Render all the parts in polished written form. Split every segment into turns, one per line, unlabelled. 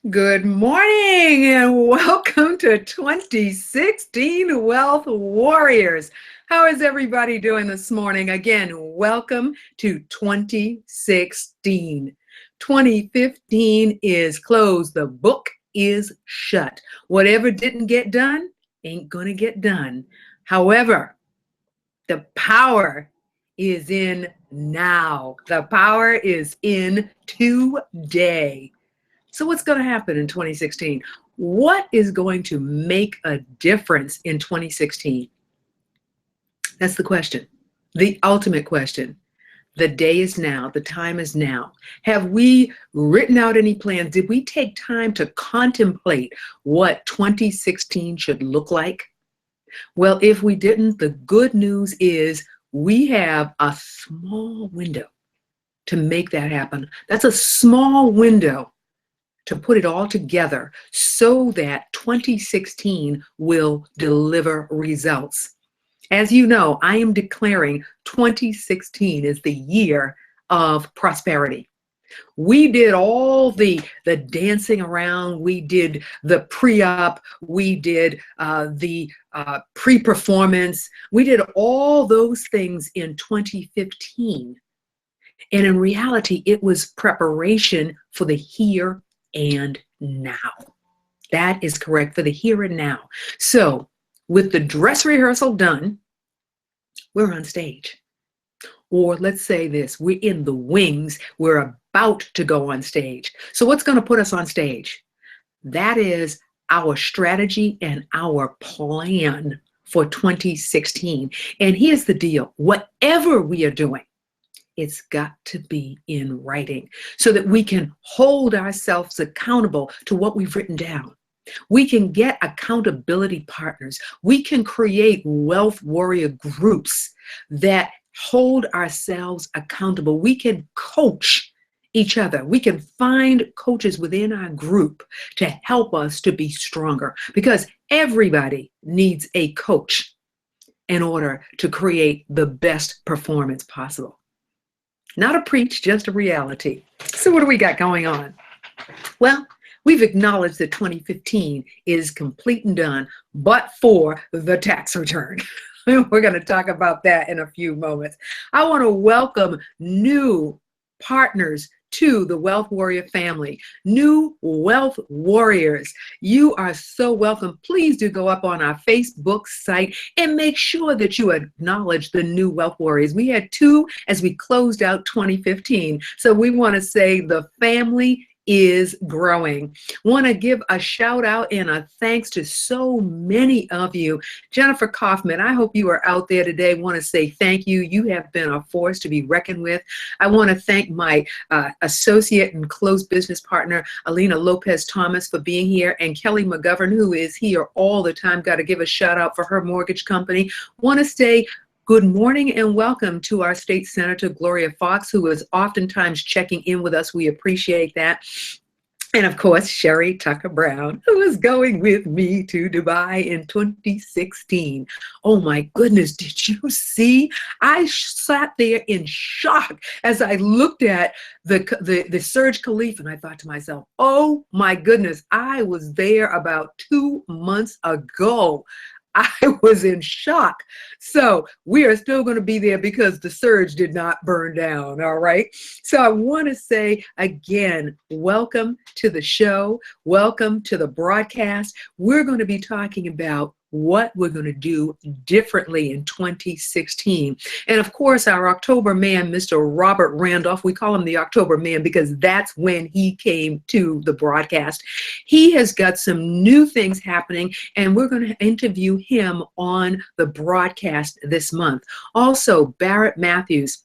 Good morning and welcome to 2016 Wealth Warriors. How is everybody doing this morning? Again, welcome to 2016. 2015 is closed. The book is shut. Whatever didn't get done ain't going to get done. However, the power is in now. The power is in today. So what's going to happen in 2016? What is going to make a difference in 2016? That's the question, the ultimate question. The day is now. The time is now. Have we written out any plans? Did we take time to contemplate what 2016 should look like? Well, if we didn't, the good news is we have a small window to make that happen. That's a small window to put it all together so that 2016 will deliver results. As you know, I am declaring 2016 is the year of prosperity. We did all the dancing around, we did the pre-op, we did the pre-performance, we did all those things in 2015. And in reality, it was preparation for the here and now. That is correct, for the here and now. So with the dress rehearsal done, we're on stage. Or let's say this, we're in the wings, we're about to go on stage. So what's going to put us on stage? That is our strategy and our plan for 2016. And here's the deal, whatever we are doing, it's got to be in writing so that we can hold ourselves accountable to what we've written down. We can get accountability partners. We can create wealth warrior groups that hold ourselves accountable. We can coach each other. We can find coaches within our group to help us to be stronger, because everybody needs a coach in order to create the best performance possible. Not a preach, just a reality. So what do we got going on? Well, we've acknowledged that 2015 is complete and done, but for the tax return. We're going to talk about that in a few moments. I want to welcome new partners to the Wealth Warrior family, new Wealth Warriors. You are so welcome. Please do go up on our Facebook site and make sure that you acknowledge the new Wealth Warriors. We had 2 as we closed out 2015. So we want to say the family is growing. Want to give a shout out and a thanks to so many of you. Jennifer Kaufman, I hope you are out there today. Want to say thank you. You have been a force to be reckoned with. I want to thank my associate and close business partner, Alina Lopez Thomas, for being here, and Kelly McGovern, who is here all the time. Got to give a shout out for her mortgage company. Want to say good morning and welcome to our state senator, Gloria Fox, who is oftentimes checking in with us. We appreciate that. And of course, Sherry Tucker Brown, who is going with me to Dubai in 2016. Oh my goodness, did you see? I sat there in shock as I looked at the Surge Khalif, and I thought to myself, oh my goodness, I was there about 2 months ago. I was in shock. So we are still going to be there because the surge did not burn down. All right. So I want to say again, welcome to the show. Welcome to the broadcast. We're going to be talking about what we're going to do differently in 2016. And of course, our October man, Mr. Robert Randolph, we call him the October man because that's when he came to the broadcast. He has got some new things happening, and we're going to interview him on the broadcast this month. Also, Barrett Matthews,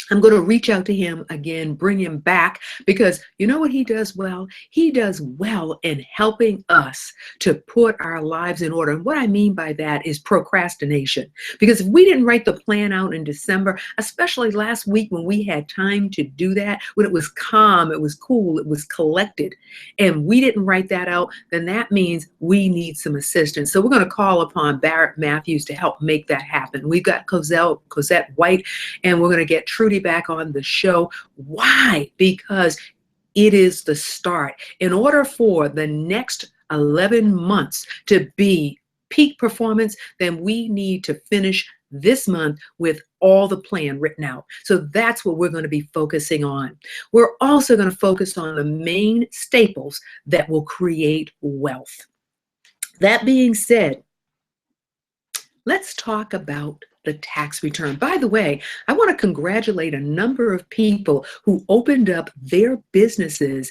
I'm going to reach out to him again, bring him back, because you know what he does well? He does well in helping us to put our lives in order. And what I mean by that is procrastination. Because if we didn't write the plan out in December, especially last week when we had time to do that, when it was calm, it was cool, it was collected, and we didn't write that out, then that means we need some assistance. So we're going to call upon Barrett Matthews to help make that happen. We've got Cosette White, and we're going to get Trudy back on the show. Why? Because It is the start. In order for the next 11 months to be peak performance, then we need to finish this month with all the plan written out. So that's what we're going to be focusing on. We're also going to focus on the main staples that will create wealth. That being said, let's talk about the tax return. By the way, I want to congratulate a number of people who opened up their businesses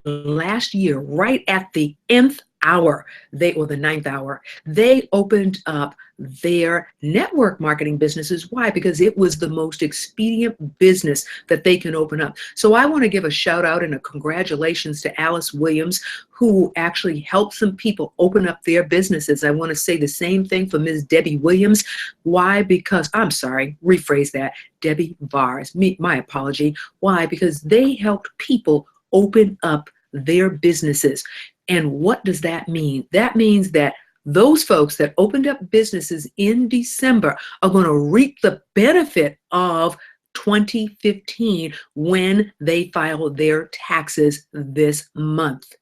last year, right at the nth hour, or the ninth hour. They opened up their network marketing businesses. Why? Because it was the most expedient business that they can open up. So I want to give a shout out and a congratulations to Alice Williams, who actually helped some people open up their businesses. I want to say the same thing for Ms. Debbie Williams. Why? Because, I'm sorry, rephrase that, Debbie Vars, my apology. Why? Because they helped people open up their businesses. And what does that mean? That means that those folks that opened up businesses in December are going to reap the benefit of 2015 when they file their taxes this month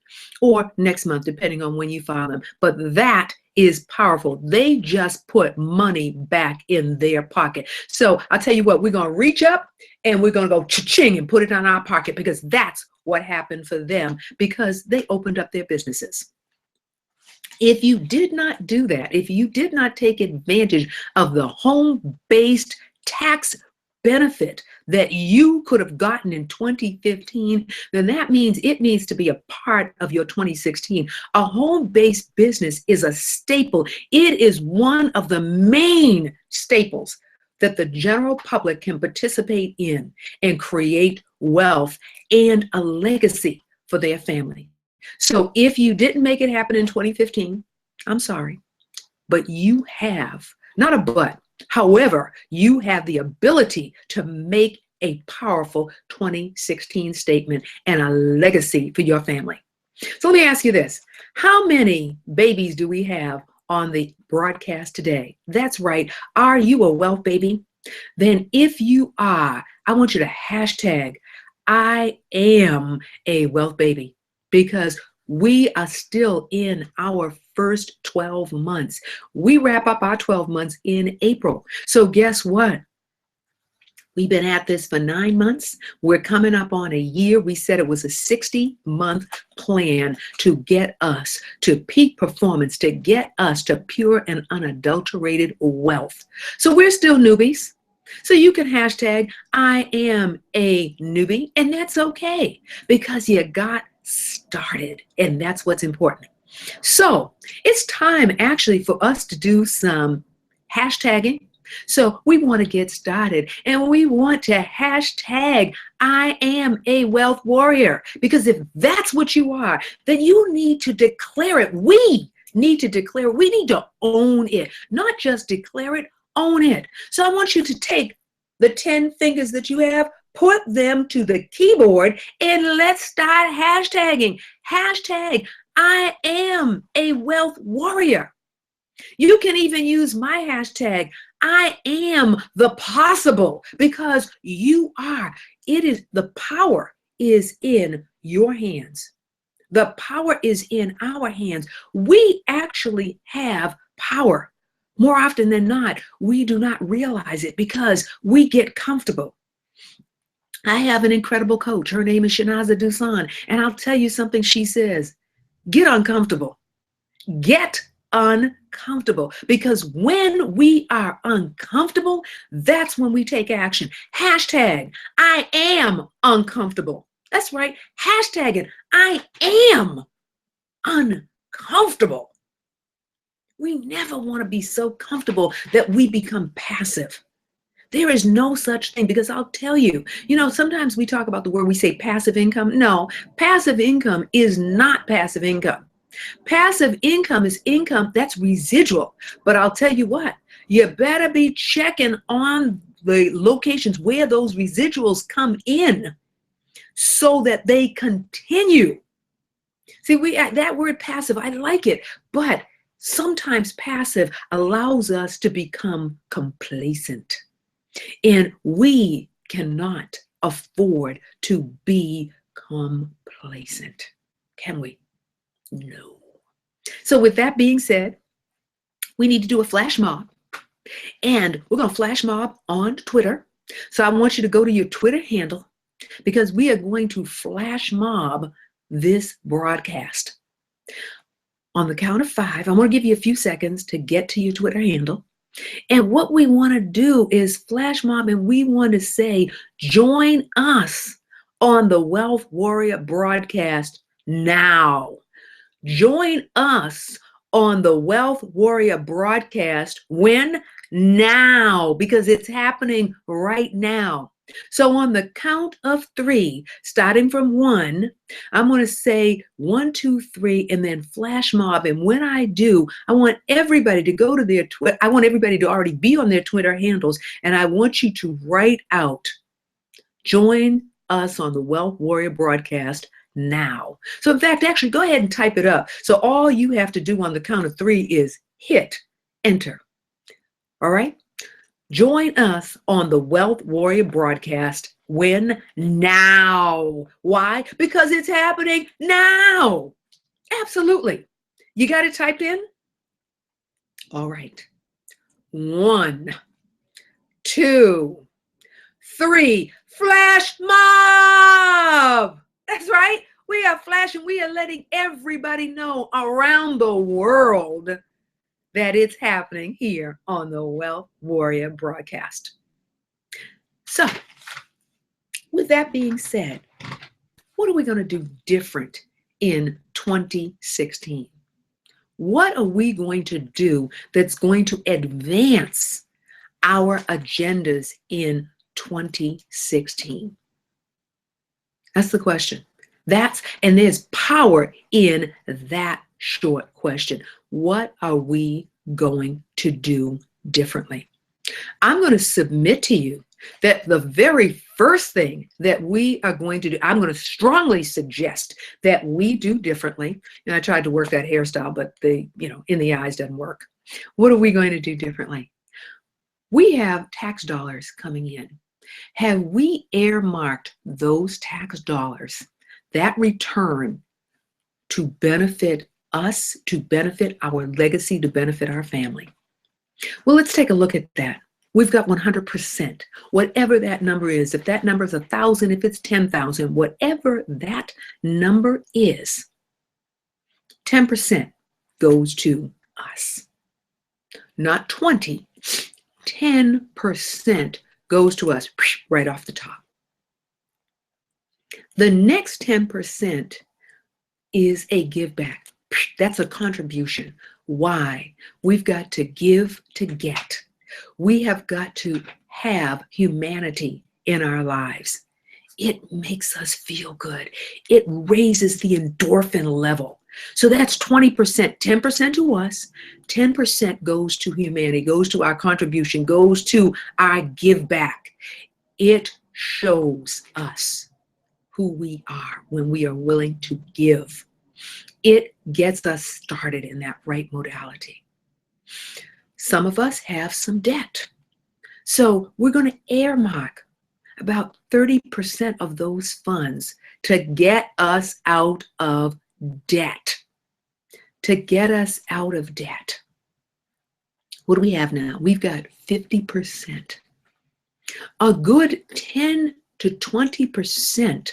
or next month, depending on when you file them. But that is powerful. They just put money back in their pocket. So I'll tell you what, we're going to reach up and we're going to go cha-ching and put it in our pocket, because that's what happened for them, because they opened up their businesses. If you did not do that, if you did not take advantage of the home-based tax benefit that you could have gotten in 2015, then that means it needs to be a part of your 2016. A home-based business is a staple. It is one of the main staples that the general public can participate in and create wealth and a legacy for their family. So if you didn't make it happen in 2015, I'm sorry, but you have, not a but, however, you have the ability to make a powerful 2016 statement and a legacy for your family. So let me ask you this. How many babies do we have on the broadcast today? That's right. Are you a wealth baby? Then if you are, I want you to hashtag I am a wealth baby, because we are still in our first 12 months. We wrap up our 12 months in April. So guess what? We've been at this for 9 months. We're coming up on a year. We said it was a 60-month plan to get us to peak performance, to get us to pure and unadulterated wealth. So we're still newbies. So you can hashtag I am a newbie, and that's okay, because you got started, and that's what's important. So it's time actually for us to do some hashtagging. So we want to get started, and we want to hashtag I am a wealth warrior, because if that's what you are, then you need to declare it. We need to declare it. We need to own it, not just declare it, own it. So I want you to take the 10 fingers that you have, put them to the keyboard, and let's start hashtagging. Hashtag I am a wealth warrior. You can even use my hashtag, I am the possible, because you are. It is, the power is in your hands. The power is in our hands. We actually have power. More often than not, we do not realize it because we get comfortable. I have an incredible coach. Her name is Shanaza Dusan. And I'll tell you something she says. Get uncomfortable. Get uncomfortable. Because when we are uncomfortable, that's when we take action. Hashtag, I am uncomfortable. That's right. Hashtag it. I am uncomfortable. We never want to be so comfortable that we become passive. There is no such thing, because I'll tell you, sometimes we talk about the word, we say passive income. No, passive income is not passive income. Passive income is income that's residual. But I'll tell you what, you better be checking on the locations where those residuals come in so that they continue. See, that word passive, I like it, but sometimes passive allows us to become complacent, and we cannot afford to be complacent. Can we? No. So with that being said, we need to do a flash mob. And we're going to flash mob on Twitter. So I want you to go to your Twitter handle because we are going to flash mob this broadcast. On the count of 5, I want to give you a few seconds to get to your Twitter handle. And what we want to do is flash mob, and we want to say, join us on the Wealth Warrior broadcast now. Join us on the Wealth Warrior broadcast. When? Now, because it's happening right now. So on the count of 3, starting from 1, I'm going to say 1, 2, 3, and then flash mob. And when I do, I want everybody to go to their Twitter. I want everybody to already be on their Twitter handles. And I want you to write out, join us on the Wealth Warrior broadcast now. So in fact, actually go ahead and type it up. So all you have to do on the count of 3 is hit enter. All right. Join us on the Wealth Warrior broadcast. When? Now. Why? Because it's happening now. Absolutely. You got it typed in? All right. 1, 2, 3. Flash mob. That's right. We are flashing. We are letting everybody know around the world that it's happening here on the Wealth Warrior broadcast. So, with that being said, what are we going to do different in 2016? What are we going to do that's going to advance our agendas in 2016? That's the question. And there's power in that short question. What are we going to do differently? I'm going to submit to you that the very first thing that we are going to do, I'm going to strongly suggest that we do differently. And I tried to work that hairstyle, but in the eyes doesn't work. What are we going to do differently? We have tax dollars coming in. Have we earmarked those tax dollars, that return, to benefit us, to benefit our legacy, to benefit our family? Well, let's take a look at that. We've got 100%, whatever that number is. If that number is 1,000, if it's 10,000, whatever that number is, 10% goes to us. Not 20, 10% goes to us right off the top. The next 10% is a give back. That's a contribution. Why? We've got to give to get. We have got to have humanity in our lives. It makes us feel good. It raises the endorphin level. So that's 20%, 10% to us, 10% goes to humanity, goes to our contribution, goes to our give back. It shows us who we are when we are willing to give. It gets us started in that right modality. Some of us have some debt. So we're going to earmark about 30% of those funds to get us out of debt. To get us out of debt. What do we have now? We've got 50%. A good 10 to 20%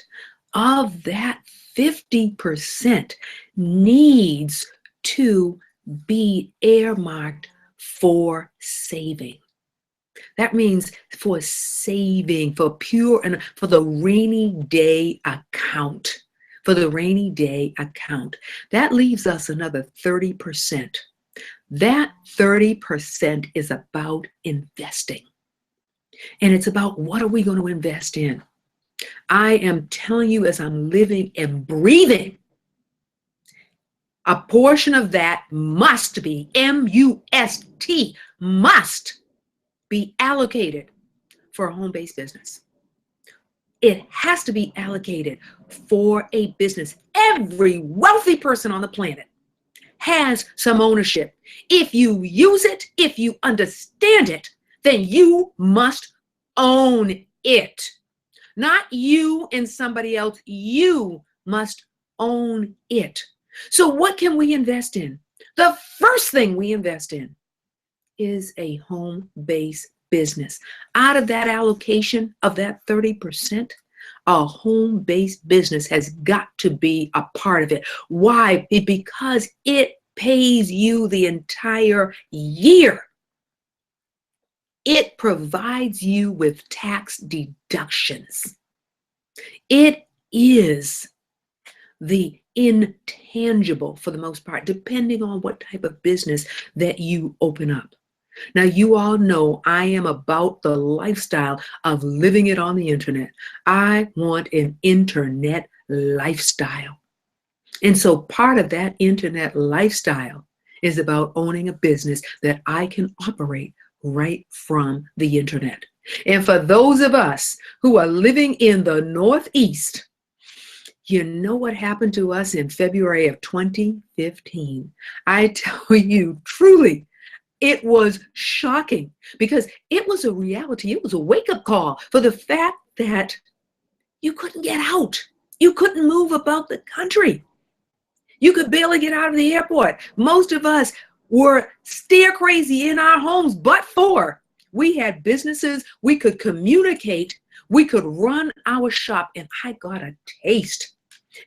of that 50% needs to be earmarked for saving. That means for saving, for pure, and for the rainy day account. For the rainy day account. That leaves us another 30%. That 30% is about investing. And it's about, what are we going to invest in? I am telling you, as I'm living and breathing, a portion of that must be, M-U-S-T, must be allocated for a home-based business. It has to be allocated for a business. Every wealthy person on the planet has some ownership. If you use it, if you understand it, then you must own it. Not you and somebody else. You must own it. So what can we invest in? The first thing we invest in is a home-based business. Out of that allocation of that 30%, a home-based business has got to be a part of it. Why? Because it pays you the entire year. It provides you with tax deductions. It is the intangible, for the most part, depending on what type of business that you open up. Now, you all know I am about the lifestyle of living it on the internet. I want an internet lifestyle. And so part of that internet lifestyle is about owning a business that I can operate right from the internet. And for those of us who are living in the Northeast, you know what happened to us in February of 2015? I tell you, truly, it was shocking because it was a reality. It was a wake-up call for the fact that you couldn't get out. You couldn't move about the country. You could barely get out of the airport. Most of us were stir crazy in our homes, but we had businesses, we could communicate, we could run our shop, and I got a taste.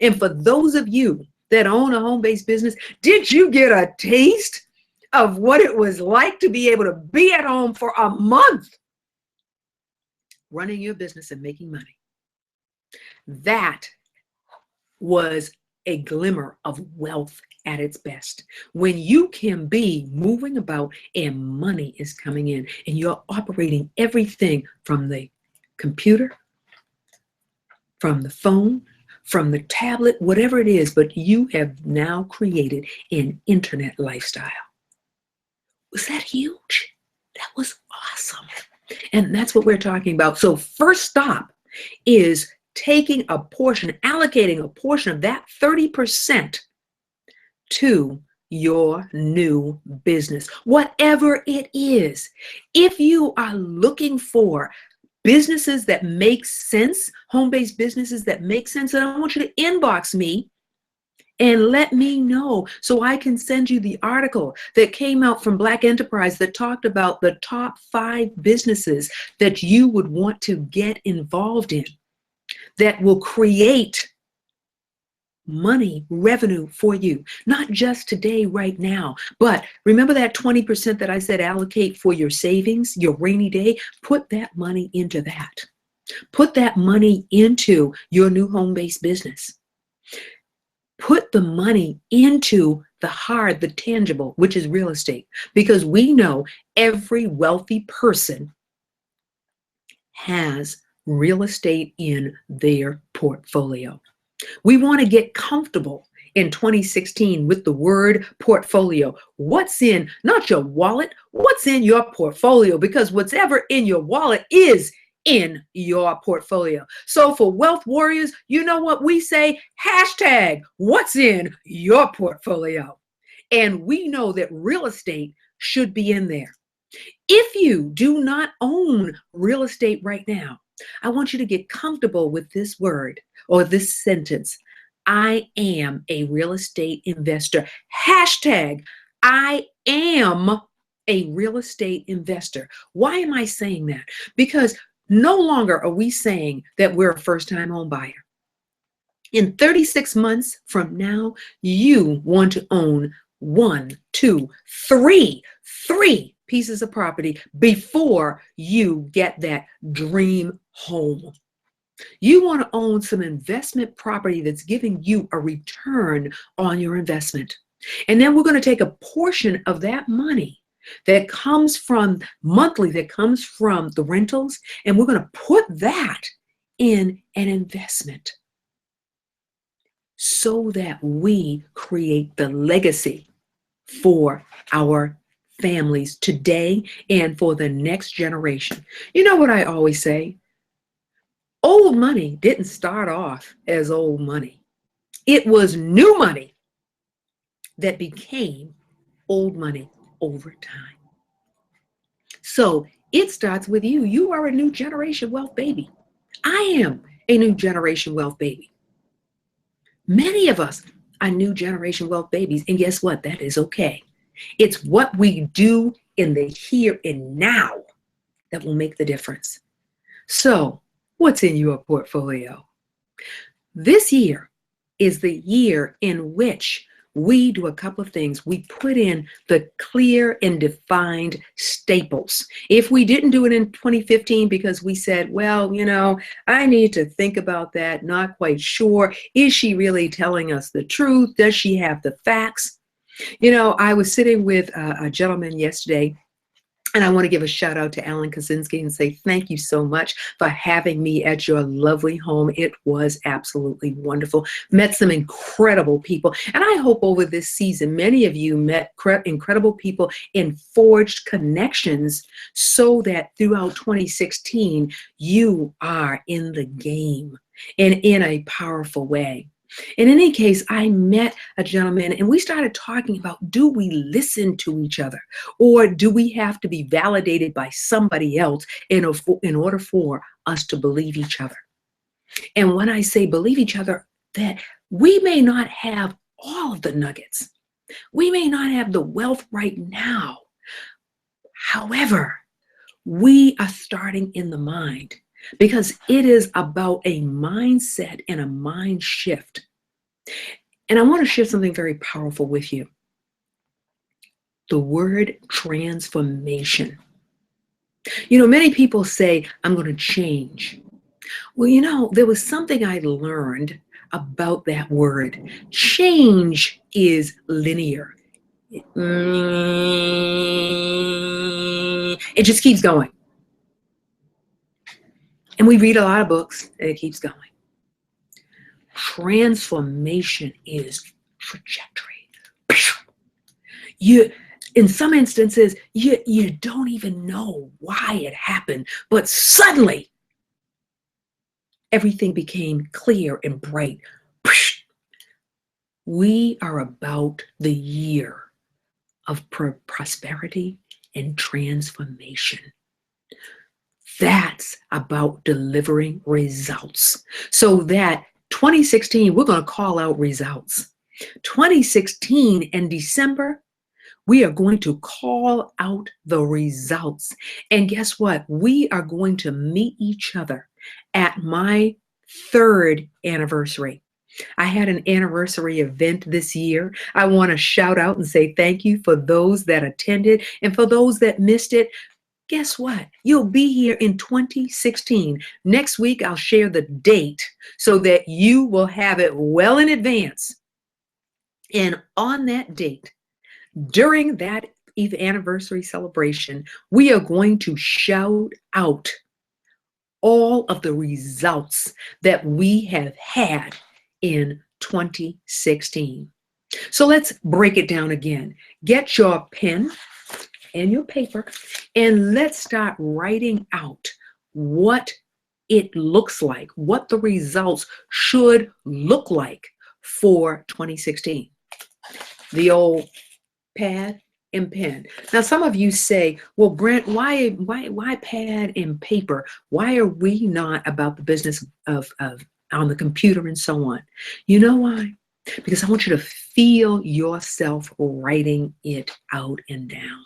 And for those of you that own a home-based business, did you get a taste of what it was like to be able to be at home for a month running your business and making money? That was a glimmer of wealth at its best. When you can be moving about and money is coming in and you're operating everything from the computer, from the phone, from the tablet, whatever it is, but you have now created an internet lifestyle. Was that huge? That was awesome. And that's what we're talking about. So first stop is taking a portion, allocating a portion of that 30% to your new business, whatever it is. If you are looking for businesses that make sense, home-based businesses that make sense, then I want you to inbox me and let me know so I can send you the article that came out from Black Enterprise that talked about the top 5 businesses that you would want to get involved in that will create money, revenue for you, not just today, right now, but remember that 20% that I said allocate for your savings, your rainy day. Put that money into that. Put that money into your new home-based business. Put the money into the hard, the tangible, which is real estate, because we know every wealthy person has real estate in their portfolio. We want to get comfortable in 2016 with the word portfolio. What's in, not your wallet, what's in your portfolio? Because whatever in your wallet is in your portfolio. So for wealth warriors, you know what we say? Hashtag what's in your portfolio. And we know that real estate should be in there. If you do not own real estate right now, I want you to get comfortable with this word or this sentence. I am a real estate investor. Hashtag I am a real estate investor. Why am I saying that? Because no longer are we saying that we're a first-time home buyer. In 36 months from now, you want to own 1, 2, 3 pieces of property before you get that dream home. You want to own some investment property that's giving you a return on your investment. And then we're going to take a portion of that money that comes from monthly, that comes from the rentals, and we're going to put that in an investment so that we create the legacy for our families today and for the next generation. You know what I always say? Old money didn't start off as old money. It was new money that became old money over time. So it starts with you. You are a new generation wealth baby. I am a new generation wealth baby. Many of us are new generation wealth babies. And guess what? That is okay. It's what we do in the here and now that will make the difference. So, what's in your portfolio? This year is the year in which we do a couple of things. We put in the clear and defined staples. If we didn't do it in 2015 because we said, well, I need to think about that, not quite sure. Is she really telling us the truth? Does she have the facts? I was sitting with a gentleman yesterday, and I want to give a shout out to Alan Kaczynski and say thank you so much for having me at your lovely home. It was absolutely wonderful. Met some incredible people. And I hope over this season, many of you met incredible people and forged connections so that throughout 2016, you are in the game and in a powerful way. In any case, I met a gentleman and we started talking about, do we listen to each other, or do we have to be validated by somebody else in order for us to believe each other? And when I say believe each other, that we may not have all of the nuggets. We may not have the wealth right now. However, we are starting in the mind because it is about a mindset and a mind shift. And I want to share something very powerful with you. The word transformation. Many people say, I'm going to change. Well, there was something I learned about that word. Change is linear. It just keeps going. And we read a lot of books and it keeps going. Transformation is trajectory. In some instances, you don't even know why it happened, but suddenly everything became clear and bright. We are about the year of prosperity and transformation. That's about delivering results. So that 2016, we're going to call out results. 2016 in December, we are going to call out the results. And guess what? We are going to meet each other at my 3rd anniversary. I had an anniversary event this year. I want to shout out and say thank you for those that attended, and for those that missed it. Guess what? You'll be here in 2016. Next week, I'll share the date so that you will have it well in advance. And on that date, during that anniversary celebration, we are going to shout out all of the results that we have had in 2016. So let's break it down again. Get your pen and your paper, and let's start writing out what it looks like, what the results should look like for 2016. The old pad and pen. Now, some of you say, well, Brent, why pad and paper? Why are we not about the business of on the computer and so on? You know why? Because I want you to feel yourself writing it out and down.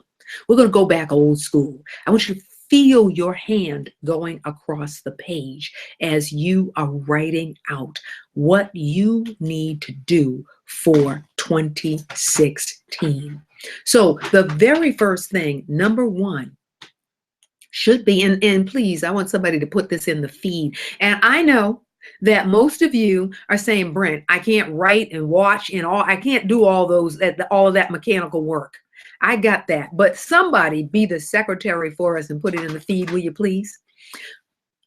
We're going to go back old school. I want you to feel your hand going across the page as you are writing out what you need to do for 2016. So the very first thing, number one, should be, and please, I want somebody to put this in the feed. And I know that most of you are saying, Brent, I can't write and watch and I can't do all of that mechanical work. I got that. But somebody be the secretary for us and put it in the feed, will you please?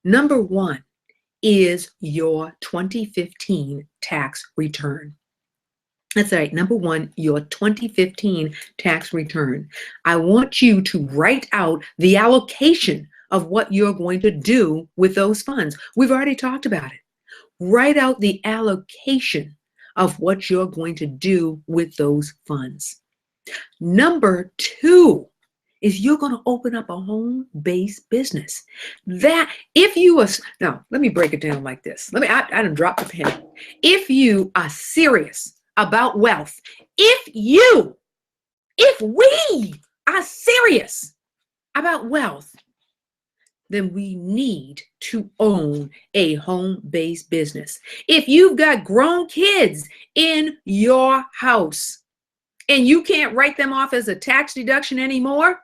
Number one is your 2015 tax return. That's right. Number one, your 2015 tax return. I want you to write out the allocation of what you're going to do with those funds. We've already talked about it. Write out the allocation of what you're going to do with those funds. Number two is you're going to open up a home-based business. That if you are, now let me break it down like this. I done dropped the pen. If you are serious about wealth, if we are serious about wealth, then we need to own a home-based business. If you've got grown kids in your house and you can't write them off as a tax deduction anymore,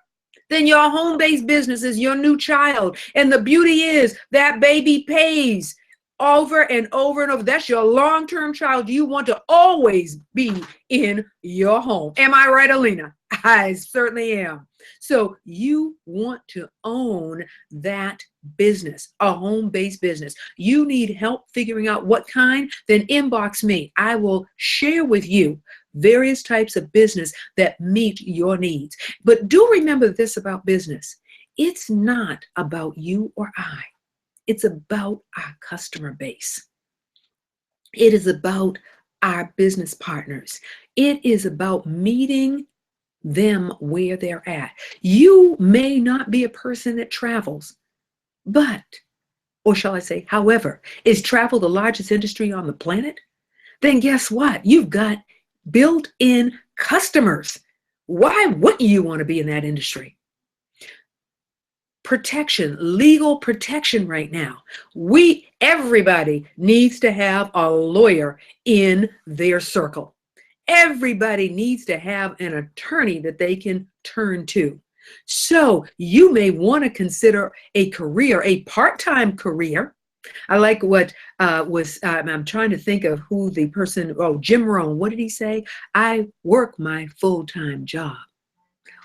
then your home-based business is your new child. And the beauty is that baby pays over and over and over. That's your long-term child. You want to always be in your home. Am I right, Alina? I certainly am. So you want to own that business, a home-based business. You need help figuring out what kind, then inbox me. I will share with you various types of business that meet your needs. But do remember this about business. It's not about you or I. It's about our customer base. It is about our business partners. It is about meeting them where they're at. You may not be a person that travels, but, or shall I say, however, is travel the largest industry on the planet? Then guess what? You've got built-in customers. Why wouldn't you want to be in that industry? Protection, legal protection right now. Everybody needs to have a lawyer in their circle. Everybody needs to have an attorney that they can turn to. So you may want to consider a career, a part-time career. I like what I'm trying to think of who the person, Jim Rohn, what did he say? I work my full-time job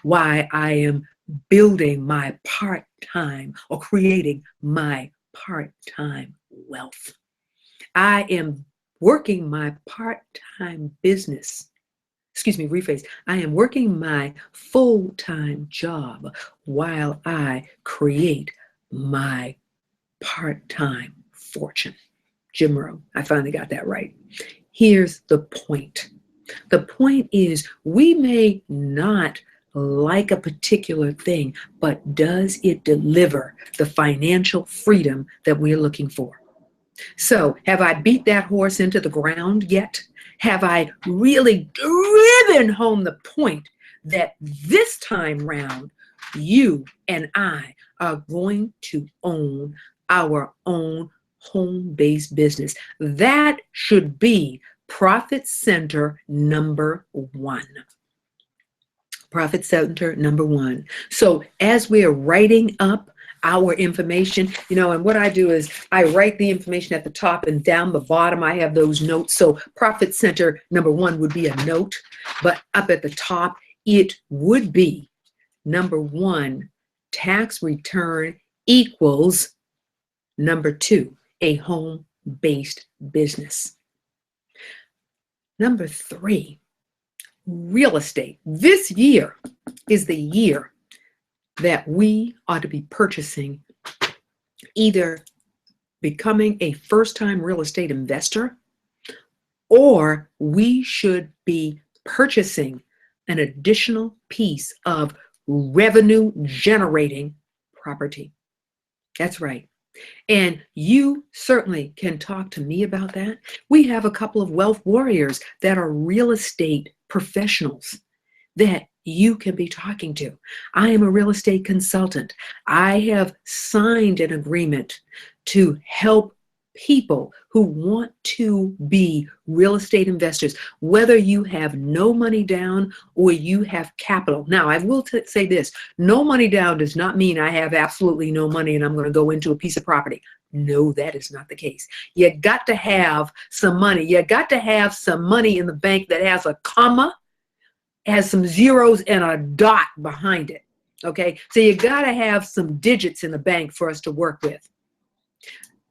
while I am building my part-time or creating my part-time wealth. I am working my part-time business. Rephrase. I am working my full-time job while I create my part-time fortune. Jim Rohn, I finally got that right. Here's the point. The point is we may not like a particular thing, but does it deliver the financial freedom that we're looking for? So have I beat that horse into the ground yet? Have I really driven home the point that this time round, you and I are going to own our own home-based business? That should be profit center number one. Profit center number one. So as we are writing up our information, and what I do is I write the information at the top, and down the bottom I have those notes. So profit center number one would be a note, but up at the top it would be number one, tax return equals number two, a home-based business. Number three, real estate. This year is the year that we ought to be purchasing, either becoming a first-time real estate investor, or we should be purchasing an additional piece of revenue generating property. That's right. And you certainly can talk to me about that. We have a couple of wealth warriors that are real estate professionals that you can be talking to. I am a real estate consultant. I have signed an agreement to help people who want to be real estate investors, whether you have no money down or you have capital. Now, I will say this, no money down does not mean I have absolutely no money and I'm going to go into a piece of property. No, that is not the case. You got to have some money. You got to have some money in the bank that has a comma, has some zeros and a dot behind it. Okay, so you got to have some digits in the bank for us to work with.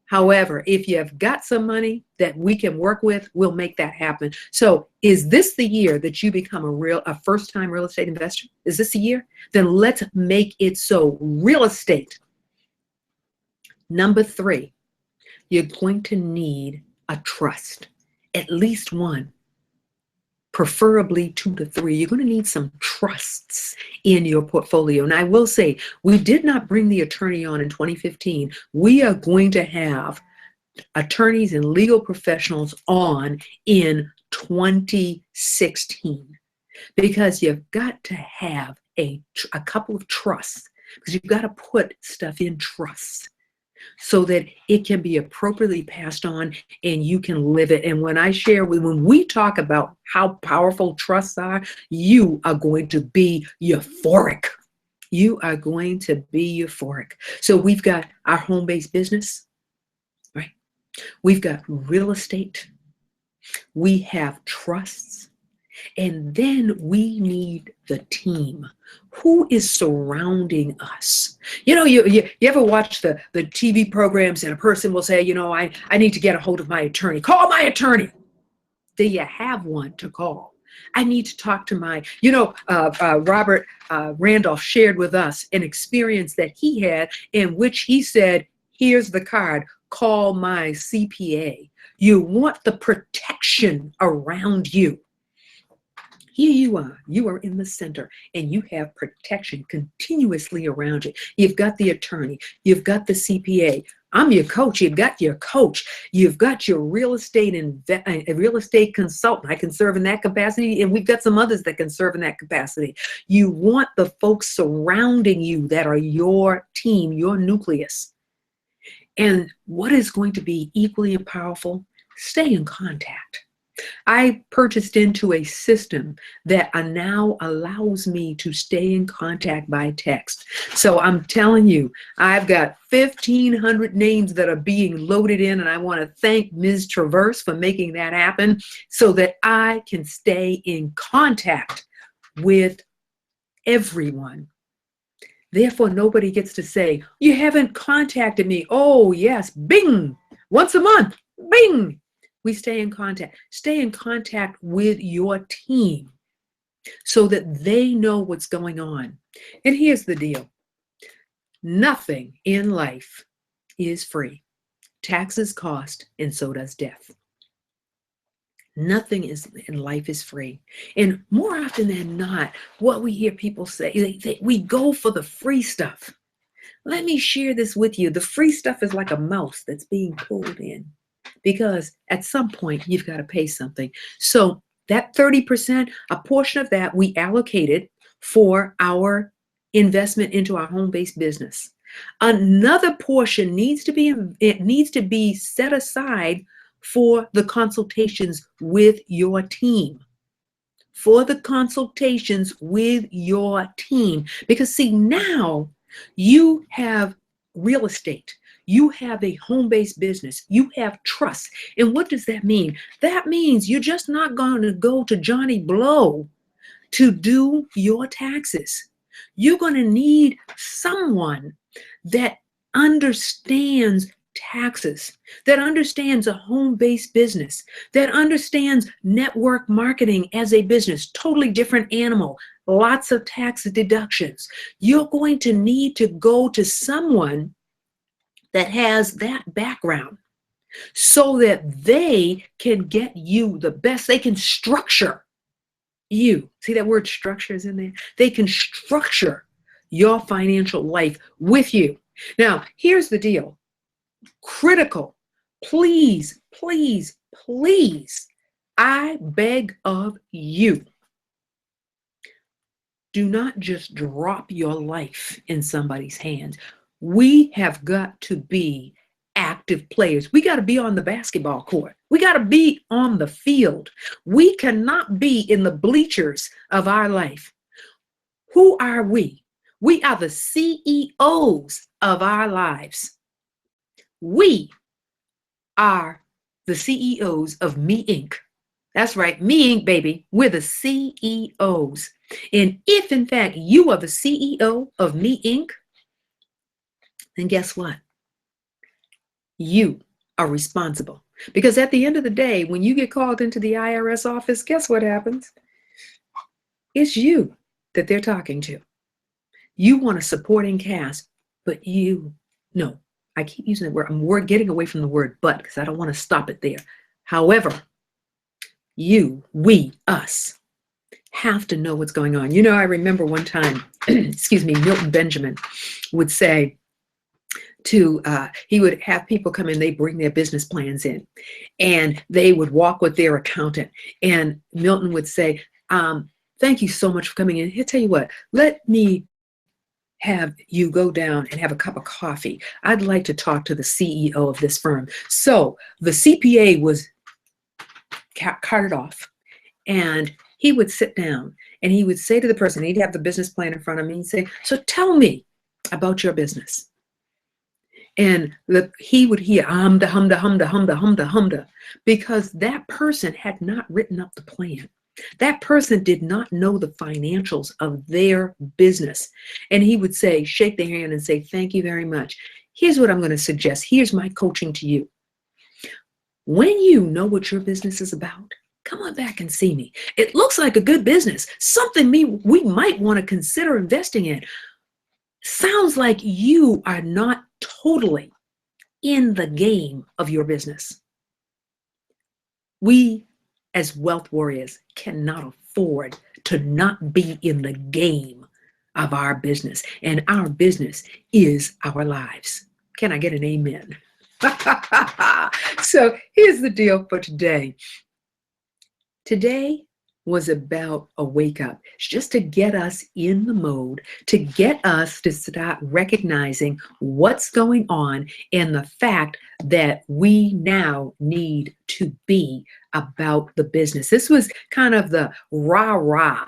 However, if you've got some money that we can work with, we'll make that happen. So is this the year that you become a first-time real estate investor? Is this the year? Then let's make it so. Real estate. Number three, you're going to need a trust, at least one. preferably 2 to 3. You're going to need some trusts in your portfolio. And I will say, we did not bring the attorney on in 2015. We are going to have attorneys and legal professionals on in 2016, because you've got to have a couple of trusts, because you've got to put stuff in trusts so that it can be appropriately passed on and you can live it. And when we talk about how powerful trusts are, you are going to be euphoric. You are going to be euphoric. So we've got our home-based business, right? We've got real estate. We have trusts. And then we need the team. Who is surrounding us? You ever watch the TV programs and a person will say, I need to get a hold of my attorney. Call my attorney. Do you have one to call? I need to talk to my, Robert Randolph shared with us an experience that he had in which he said, here's the card, call my CPA. You want the protection around you. Here you are in the center, and you have protection continuously around you. You've got the attorney, you've got the CPA. I'm your coach. You've got your coach. You've got your real estate consultant. I can serve in that capacity, and we've got some others that can serve in that capacity. You want the folks surrounding you that are your team, your nucleus. And what is going to be equally powerful? Stay in contact. I purchased into a system that now allows me to stay in contact by text. So I'm telling you, I've got 1,500 names that are being loaded in, and I want to thank Ms. Traverse for making that happen so that I can stay in contact with everyone. Therefore, nobody gets to say, you haven't contacted me. Oh, yes, bing, once a month, bing. We stay in contact. Stay in contact with your team so that they know what's going on. And here's the deal. Nothing in life is free. Taxes cost, and so does death. Nothing in life is free. And more often than not, what we hear people say, we go for the free stuff. Let me share this with you. The free stuff is like a mouse that's being pulled in, because at some point you've got to pay something. So that 30%, a portion of that we allocated for our investment into our home-based business. Another portion needs to be set aside for the consultations with your team. For the consultations with your team. Because see, now you have real estate. You have a home-based business. You have trust. And what does that mean? That means you're just not going to go to Johnny Blow to do your taxes. You're going to need someone that understands taxes, that understands a home-based business, that understands network marketing as a business, totally different animal, lots of tax deductions. You're going to need to go to someone that has that background so that they can get you the best. They can structure you. See that word structure is in there? They can structure your financial life with you. Now, here's the deal. Critical. Please, please, please, I beg of you, do not just drop your life in somebody's hands. We have got to be active players. We got to be on the basketball court. We got to be on the field. We cannot be in the bleachers of our life. Who are we? We are the CEOs of our lives. We are the CEOs of Me Inc. That's right, Me Inc., baby. We're the CEOs. And if, in fact, you are the CEO of Me Inc., then guess what? You are responsible. Because at the end of the day, when you get called into the IRS office, guess what happens? It's you that they're talking to. You want a supporting cast, but no, I keep using the word, we're getting away from the word but because I don't want to stop it there. However, we, us, have to know what's going on. I remember one time, excuse me, Milton Benjamin would say he would have people come in, they bring their business plans in, and they would walk with their accountant. And Milton would say, thank you so much for coming in. He'll tell you what, let me have you go down and have a cup of coffee. I'd like to talk to the CEO of this firm. So the CPA was carted off, and he would sit down and he would say to the person, he'd have the business plan in front of me and say, so tell me about your business. And he would hear humda, humda, humda, humda, humda, humda, because that person had not written up the plan. That person did not know the financials of their business. And he would say, shake their hand and say, thank you very much. Here's what I'm going to suggest. Here's my coaching to you. When you know what your business is about, come on back and see me. It looks like a good business, something we might want to consider investing in. Sounds like you are not totally in the game of your business. We, as wealth warriors, cannot afford to not be in the game of our business. And our business is our lives. Can I get an amen? So here's the deal for today. Today was about a wake up. It's just to get us in the mode, to get us to start recognizing what's going on and the fact that we now need to be about the business. This was kind of the rah-rah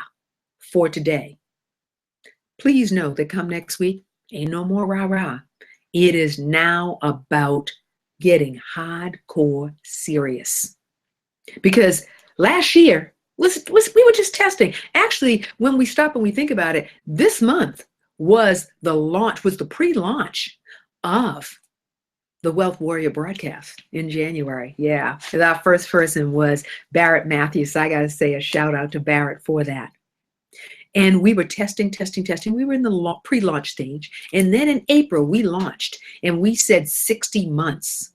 for today. Please know that come next week, ain't no more rah-rah. It is now about getting hardcore serious. Because last year, we were just testing. Actually, when we stop and we think about it, this month was the pre-launch of the Wealth Warrior broadcast in January. Yeah, our first person was Barrett Matthews. So I got to say a shout out to Barrett for that. And we were testing. We were in the pre-launch stage. And then in April, we launched, and we said 60 months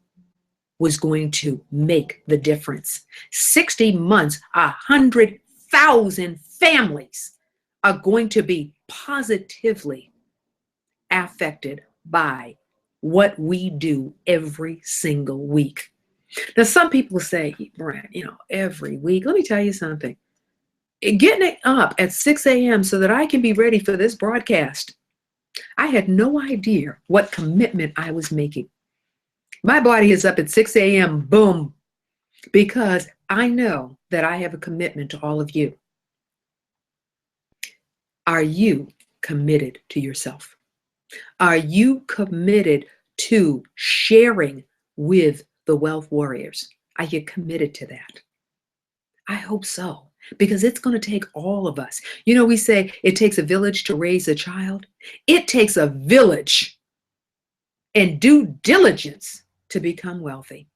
was going to make the difference. 60 months, 100,000 families are going to be positively affected by what we do every single week. Now, some people say, Brent, every week. Let me tell you something. Getting it up at 6 a.m. so that I can be ready for this broadcast, I had no idea what commitment I was making. My body is up at 6 a.m., boom, because I know that I have a commitment to all of you. Are you committed to yourself? Are you committed to sharing with the Wealth Warriors? Are you committed to that? I hope so, because it's going to take all of us. We say it takes a village to raise a child. It takes a village and due diligence to become wealthy.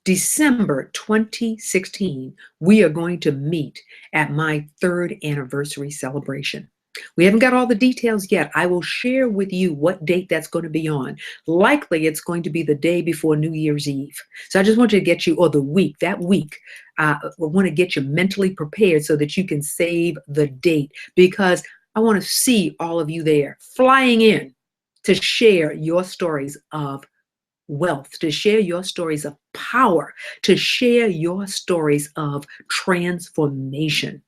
December 2016, we are going to meet at my 3rd anniversary celebration. We haven't got all the details yet. I will share with you what date that's going to be on. Likely, it's going to be the day before New Year's Eve. So I just want to get you, or that week, I want to get you mentally prepared so that you can save the date, because I want to see all of you there flying in to share your stories of wealth, to share your stories of power, to share your stories of transformation.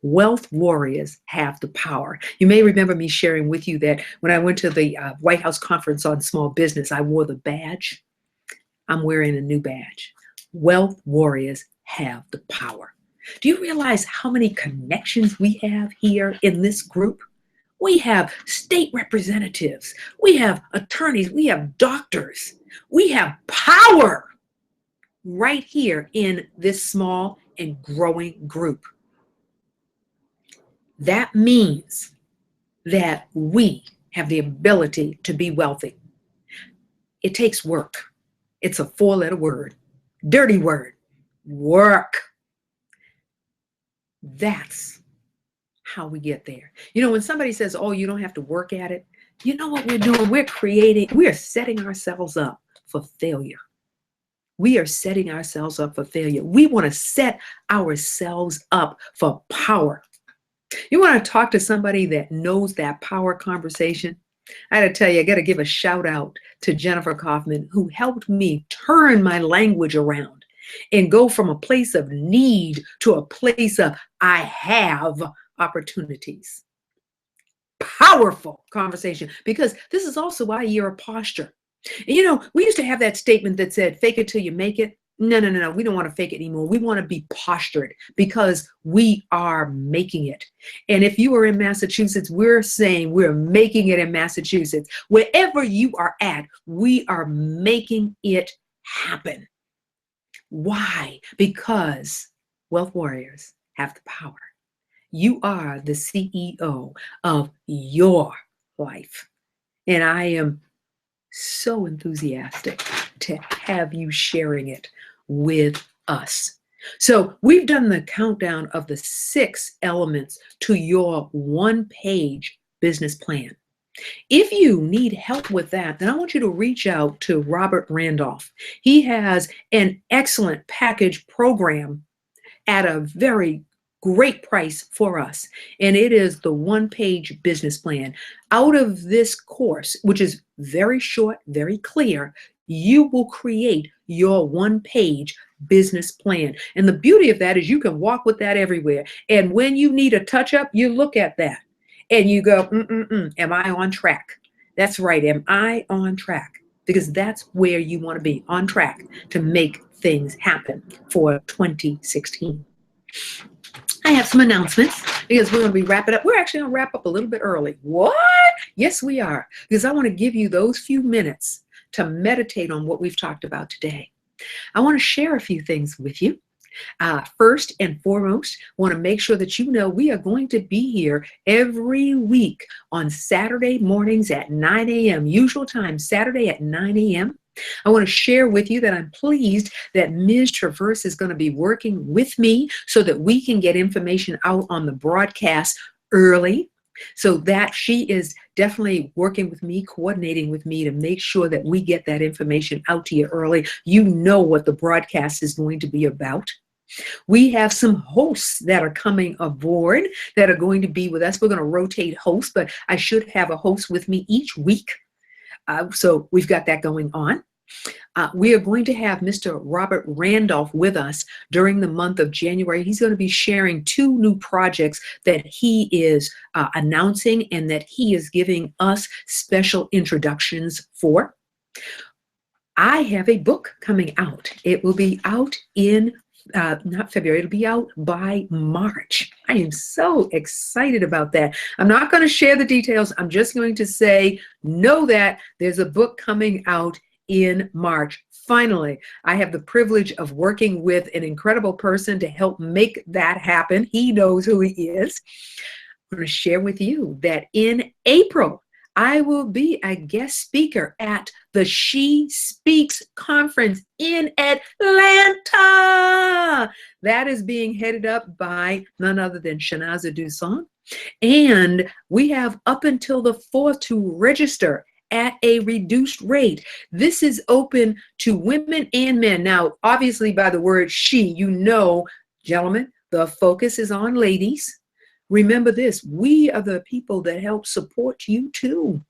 Wealth warriors have the power. You may remember me sharing with you that when I went to the White House Conference on Small Business, I wore the badge. I'm wearing a new badge. Wealth warriors have the power. Do you realize how many connections we have here in this group? We have state representatives, we have attorneys, we have doctors, we have power right here in this small and growing group. That means that we have the ability to be wealthy. It takes work. It's a 4-letter word, dirty word, work. That's how we get there. When somebody says, oh, you don't have to work at it, you know what we're doing? We're setting ourselves up for failure. we are setting ourselves up for failure. We want to set ourselves up for power. You want to talk to somebody that knows that power conversation? I got to tell you, I got to give a shout out to Jennifer Kaufman, who helped me turn my language around and go from a place of need to a place of I have opportunities. Powerful conversation, because this is also our year of posture. And, you know, we used to have that statement that said, fake it till you make it. No, no, no, no. We don't want to fake it anymore. We want to be postured because we are making it. And if you are in Massachusetts, we're saying we're making it in Massachusetts. Wherever you are at, we are making it happen. Why? Because wealth warriors have the power. You are the CEO of your life. And I am so enthusiastic to have you sharing it with us. So we've done the countdown of the 6 elements to your one-page business plan. If you need help with that, then I want you to reach out to Robert Randolph. He has an excellent package program at a very great price for us. And it is the one-page business plan. Out of this course, which is very short, very clear, you will create your one-page business plan. And the beauty of that is you can walk with that everywhere. And when you need a touch-up, you look at that and you go, am I on track? That's right. Am I on track? Because that's where you want to be, on track to make things happen for 2016. I have some announcements because we're going to be wrapping up. We're actually going to wrap up a little bit early. What? Yes, we are. Because I want to give you those few minutes to meditate on what we've talked about today. I want to share a few things with you. First and foremost, want to make sure that you know we are going to be here every week on Saturday mornings at 9 a.m. Usual time, Saturday at 9 a.m. I want to share with you that I'm pleased that Ms. Traverse is going to be working with me so that we can get information out on the broadcast early. So that she is definitely working with me, coordinating with me to make sure that we get that information out to you early. You know what the broadcast is going to be about. We have some hosts that are coming aboard that are going to be with us. We're going to rotate hosts, but I should have a host with me each week. So we've got that going on. We are going to have Mr. Robert Randolph with us during the month of January. He's going to be sharing 2 new projects that he is announcing and that he is giving us special introductions for. I have a book coming out. It will be out in not February, it'll be out by March. I am so excited about that. I'm not going to share the details. I'm just going to say, know that there's a book coming out in March. Finally, I have the privilege of working with an incredible person to help make that happen. He knows who he is. I'm going to share with you that in April, I will be a guest speaker at the She Speaks conference in Atlanta. That is being headed up by none other than Shanaza Duson. And we have up until the 4th to register at a reduced rate. This is open to women and men. Now, obviously by the word she, you know, gentlemen, the focus is on ladies. Remember this, we are the people that help support you too.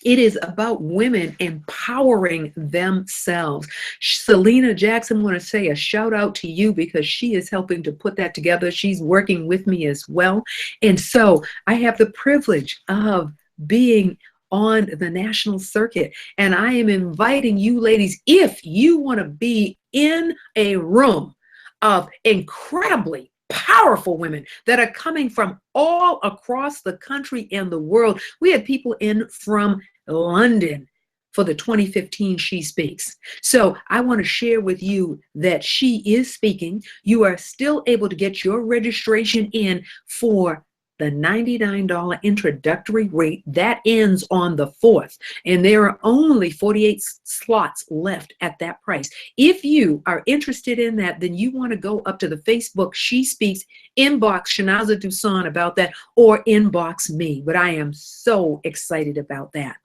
It is about women empowering themselves. Selena Jackson, I want to say a shout out to you because she is helping to put that together. She's working with me as well. And so I have the privilege of being on the national circuit. And I am inviting you ladies, if you want to be in a room of incredibly powerful women that are coming from all across the country and the world. We had people in from London for the 2015 She Speaks. So I want to share with you that she is speaking. You are still able to get your registration in for the $99 introductory rate. That ends on the 4th, and there are only 48 slots left at that price. If you are interested in that, then you want to go up to the Facebook She Speaks, inbox Shanaza Duson about that, or inbox me. But I am so excited about that.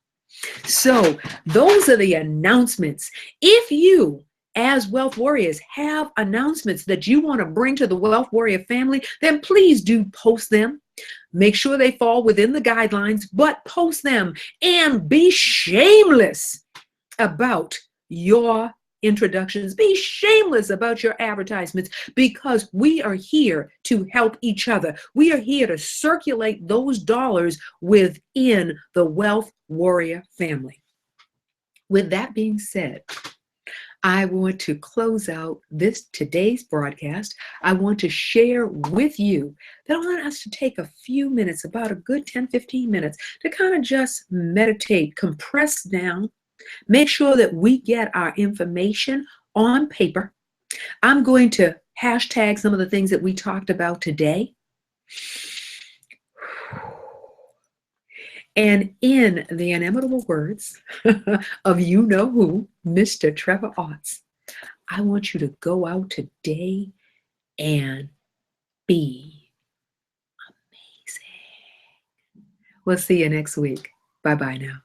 So those are the announcements. If you as Wealth Warriors have announcements that you want to bring to the Wealth Warrior family, then please do post them. Make sure they fall within the guidelines, but post them and be shameless about your introductions. Be shameless about your advertisements, because we are here to help each other. We are here to circulate those dollars within the Wealth Warrior family. With that being said, I want to close out today's broadcast. I want to share with you that I want us to take a few minutes, about a good 10, 15 minutes, to kind of just meditate, compress down, make sure that we get our information on paper. I'm going to hashtag some of the things that we talked about today. And in the inimitable words of you-know-who, Mr. Trevor Otts, I want you to go out today and be amazing. We'll see you next week. Bye-bye now.